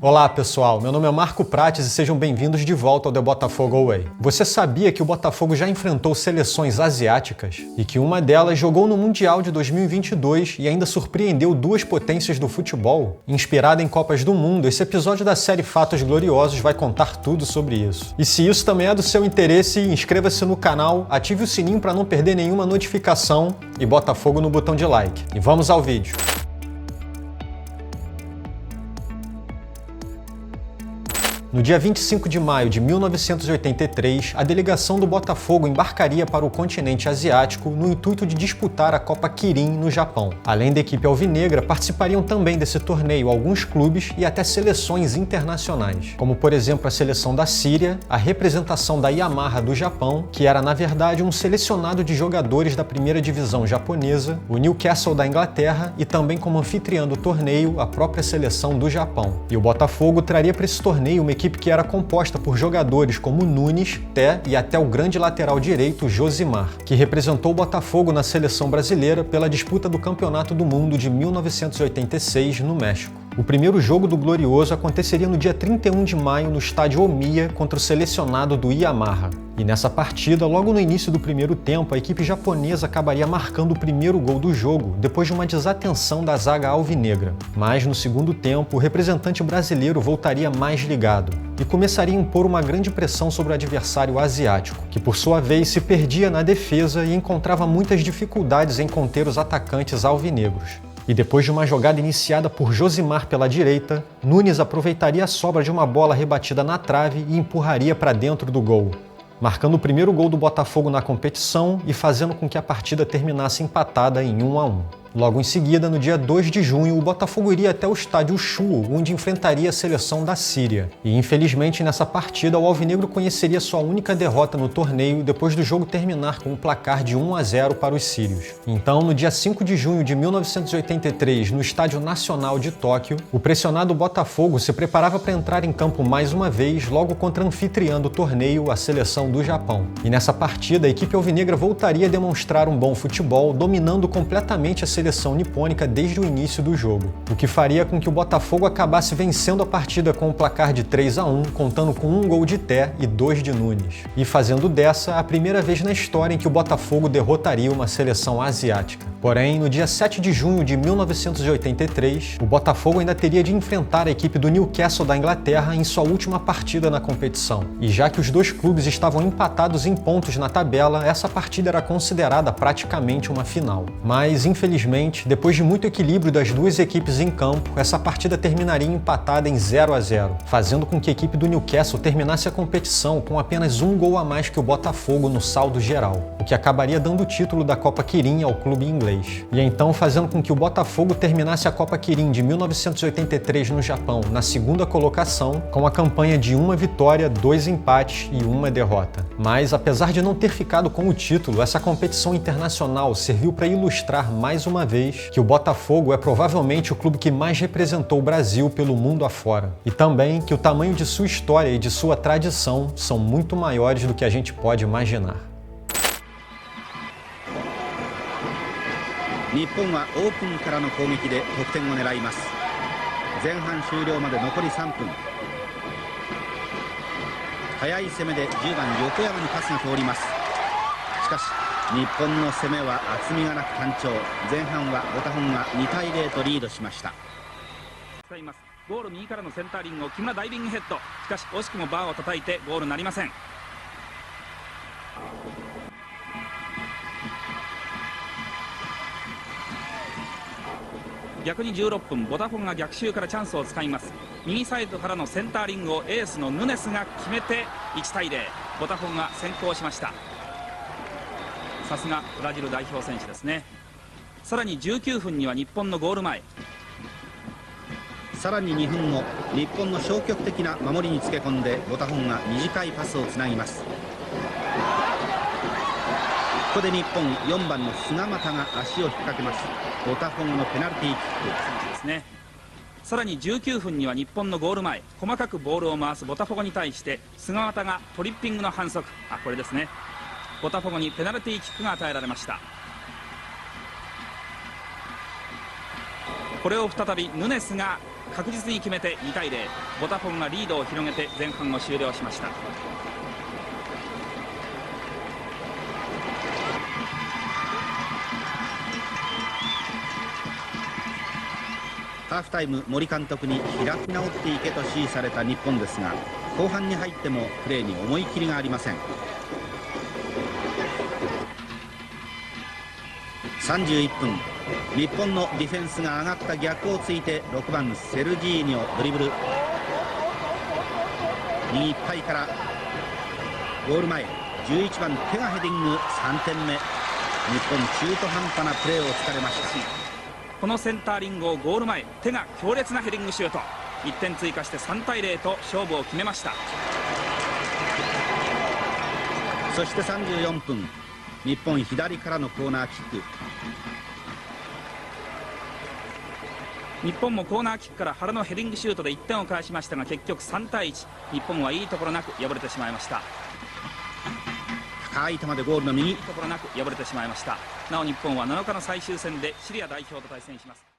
Olá pessoal, meu nome é Marco Prates e sejam bem-vindos de volta ao The Botafogo Way. Você sabia que o Botafogo já enfrentou seleções asiáticas? E que uma delas jogou no Mundial de 2022 e ainda surpreendeu duas potências do futebol? Inspirada em Copas do Mundo, esse episódio da série Fatos Gloriosos vai contar tudo sobre isso. E se isso também é do seu interesse, inscreva-se no canal, ative o sininho para não perder nenhuma notificação e bota fogo no botão de like. E vamos ao vídeo. No dia 25 de maio de 1983, a delegação do Botafogo embarcaria para o continente asiático no intuito de disputar a Copa Kirin no Japão. Além da equipe alvinegra, participariam também desse torneio alguns clubes e até seleções internacionais, como por exemplo a seleção da Síria, a representação da Yamaha do Japão, que era na verdade um selecionado de jogadores da primeira divisão japonesa, o Newcastle da Inglaterra e também como anfitriã do torneio a própria seleção do Japão. E o Botafogo traria para esse torneio uma equipe que era composta por jogadores como Nunes, Té e até o grande lateral direito Josimar, que representou o Botafogo na seleção brasileira pela disputa do Campeonato do Mundo de 1986 no México. O primeiro jogo do Glorioso aconteceria no dia 31 de maio no estádio Omiya contra o selecionado do Yamaha. E nessa partida, logo no início do primeiro tempo, a equipe japonesa acabaria marcando o primeiro gol do jogo, depois de uma desatenção da zaga alvinegra. Mas no segundo tempo, o representante brasileiro voltaria mais ligado e começaria a impor uma grande pressão sobre o adversário asiático, que por sua vez se perdia na defesa e encontrava muitas dificuldades em conter os atacantes alvinegros. E depois de uma jogada iniciada por Josimar pela direita, Nunes aproveitaria a sobra de uma bola rebatida na trave e empurraria para dentro do gol, marcando o primeiro gol do Botafogo na competição e fazendo com que a partida terminasse empatada em 1-1. Logo em seguida, no dia 2 de junho, o Botafogo iria até o estádio Chuo, onde enfrentaria a seleção da Síria. E infelizmente nessa partida, o alvinegro conheceria sua única derrota no torneio depois do jogo terminar com um placar de 1-0 para os sírios. Então, no dia 5 de junho de 1983, no Estádio Nacional de Tóquio, o pressionado Botafogo se preparava para entrar em campo mais uma vez, logo contra a anfitriã do torneio, a seleção do Japão. E nessa partida, a equipe alvinegra voltaria a demonstrar um bom futebol, dominando completamente a seleção nipônica desde o início do jogo, o que faria com que o Botafogo acabasse vencendo a partida com um placar de 3-1, contando com um gol de Té e 2 de Nunes, e fazendo dessa a primeira vez na história em que o Botafogo derrotaria uma seleção asiática. Porém, no dia 7 de junho de 1983, o Botafogo ainda teria de enfrentar a equipe do Newcastle da Inglaterra em sua última partida na competição. E já que os dois clubes estavam empatados em pontos na tabela, essa partida era considerada praticamente uma final. Mas, infelizmente, depois de muito equilíbrio das duas equipes em campo, essa partida terminaria empatada em 0-0, fazendo com que a equipe do Newcastle terminasse a competição com apenas um gol a mais que o Botafogo no saldo geral, o que acabaria dando o título da Copa Kirin ao clube inglês. E então fazendo com que o Botafogo terminasse a Copa Kirin de 1983 no Japão na segunda colocação, com a campanha de 1 vitória, 2 empates e 1 derrota. Mas apesar de não ter ficado com o título, essa competição internacional serviu para ilustrar mais uma vez que o Botafogo é provavelmente o clube que mais representou o Brasil pelo mundo afora. E também que o tamanho de sua história e de sua tradição são muito maiores do que a gente pode imaginar. 日本はオープンからの攻撃で得点を狙います。前半終了まで残り3分。速い攻めで10番横山にパスが通ります。しかし日本の攻めは厚みがなく単調。前半はボタフォンが2対0とリードしました。使います。ゴール右からのセンタリングを木村ダイビングヘッド。しかし惜しくもバーを叩いてゴールなりません。逆に16分、ボタフォンが逆襲からチャンスを使います。右サイドからのセンターリングをエースのヌネスが決めて1対0、ボタフォンが先行しました。さすがブラジル代表選手ですね。さらに19分には日本のゴール前。さらに2分後、日本の消極的な守りにつけ込んでボタフォンが短いパスをつなぎます。ここで日本4番の菅又が足を引っ掛けます。ボタフォンのペナルティーキックですね。さらに19分には日本のゴール前、細かくボールを回すボタフォゴに対して菅又がトリッピングの反則、これですね。ボタフォゴにペナルティーキックが与えられました。これを再びヌネスが確実に決めて2対0、ボタフォゴがリードを広げて前半を終了しました。ハーフタイム、森監督に開き直っていけと指示された日本ですが、後半に入ってもプレーに思い切りがありません。31分、日本のディフェンスが上がった逆をついて6番セルジーニョドリブル、右いっぱいからゴール前、11番手がヘディング、3点目。日本中途半端なプレーを突かれました。このセンターリングをゴール前、手が強烈なヘディングシュート、1点追加して3対0と勝負を決めました。そして34分、日本左からのコーナーキック。日本もコーナーキックから原のヘディングシュートで1点を返しましたが、結局3対1、日本はいいところなく敗れてしまいました。高い球でゴールの右、いいところなく敗れてしまいました。なお日本は7日の最終戦でシリア代表と対戦します。